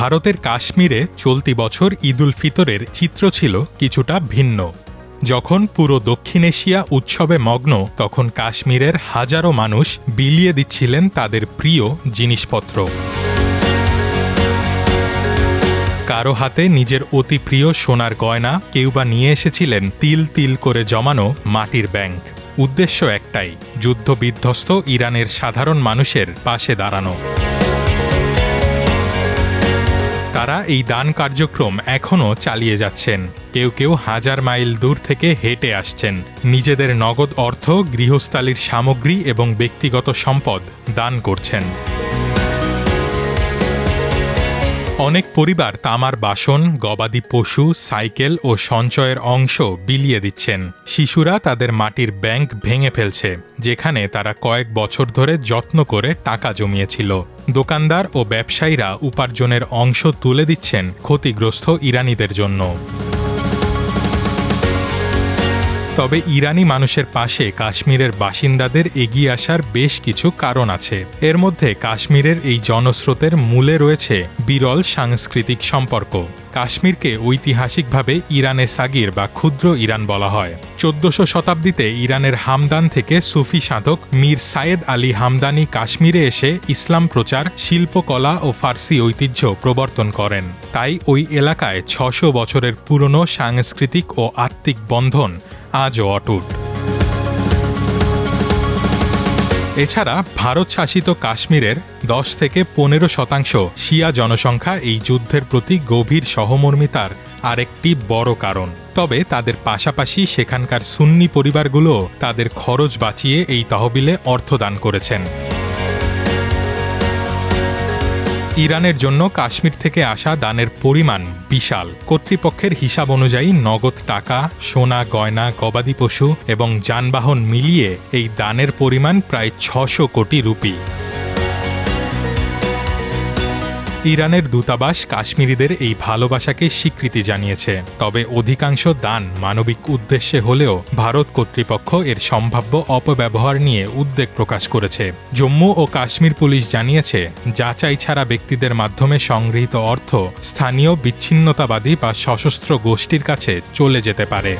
ভারতের কাশ্মীরে চলতি বছর ঈদ উল ফিতরের চিত্র ছিল কিছুটা ভিন্ন। যখন পুরো দক্ষিণ এশিয়া উৎসবে মগ্ন, তখন কাশ্মীরের হাজারো মানুষ বিলিয়ে দিচ্ছিলেন তাদের প্রিয় জিনিসপত্র। কারো হাতে নিজের অতি প্রিয় সোনার গয়না, কেউ বা নিয়ে এসেছিলেন তিল তিল করে জমানো মাটির ব্যাংক। উদ্দেশ্য একটাই, যুদ্ধবিধ্বস্ত ইরানের সাধারণ মানুষের পাশে দাঁড়ানো। তারা এই দান কার্যক্রম এখনও চালিয়ে যাচ্ছেন। কেউ কেউ হাজার মাইল দূর থেকে হেঁটে আসছেন, নিজেদের নগদ অর্থ, গৃহস্থালির সামগ্রী এবং ব্যক্তিগত সম্পদ দান করছেন। অনেক পরিবার তামার বাসন, গবাদি পশু, সাইকেল ও সঞ্চয়ের অংশ বিলিয়ে দিচ্ছেন। শিশুরা তাদের মাটির ব্যাংক ভেঙে ফেলছে, যেখানে তারা কয়েক বছর ধরে যত্ন করে টাকা জমিয়েছিল। দোকানদার ও ব্যবসায়ীরা উপার্জনের অংশ তুলে দিচ্ছেন ক্ষতিগ্রস্ত ইরানিদের জন্য। তবে ইরানি মানুষের পাশে কাশ্মীরের বাসিন্দাদের এগিয়ে আসার বেশ কিছু কারণ আছে। এর মধ্যে কাশ্মীরের এই জনস্রোতের মূলে রয়েছে বিরল সাংস্কৃতিক সম্পর্ক। কাশ্মীরকে ঐতিহাসিকভাবে ইরানে সাগির বা ক্ষুদ্র ইরান বলা হয়। 1400 শতাব্দীতে ইরানের হামদান থেকে সুফি সাধক মীর সায়েদ আলী হামদানি কাশ্মীরে এসে ইসলাম প্রচার, শিল্পকলা ও ফার্সি ঐতিহ্য প্রবর্তন করেন। তাই ওই এলাকায় 600 বছরের পুরনো সাংস্কৃতিক ও আত্মিক বন্ধন আজও অটুট। এছাড়া ভারত শাসিত কাশ্মীরের 10 থেকে 15% শিয়া জনসংখ্যা এই যুদ্ধের প্রতি গভীর সহমর্মিতার আরেকটি বড় কারণ। তবে তাদের পাশাপাশি সেখানকার সুন্নি পরিবারগুলো তাদের খরচ বাঁচিয়ে এই তহবিলে অর্থ দান করেছেন। ইরানের জন্য কাশ্মীর থেকে আসা দানের পরিমাণ বিশাল। কর্তৃপক্ষের হিসাব অনুযায়ী নগদ টাকা, সোনা, গয়না, গবাদি পশু এবং যানবাহন মিলিয়ে এই দানের পরিমাণ প্রায় 600 কোটি রুপি। ইরানের দূতাবাস কাশ্মীরিদের এই ভালোবাসাকে স্বীকৃতি জানিয়েছে। তবে অধিকাংশ দান মানবিক উদ্দেশ্যে হলেও ভারত কর্তৃপক্ষ এর সম্ভাব্য অপব্যবহার নিয়ে উদ্বেগ প্রকাশ করেছে। জম্মু ও কাশ্মীর পুলিশ জানিয়েছে, যাচাই ছাড়া ব্যক্তিদের মাধ্যমে সংগৃহীত অর্থ স্থানীয় বিচ্ছিন্নতাবাদী বা সশস্ত্র গোষ্ঠীর কাছে চলে যেতে পারে।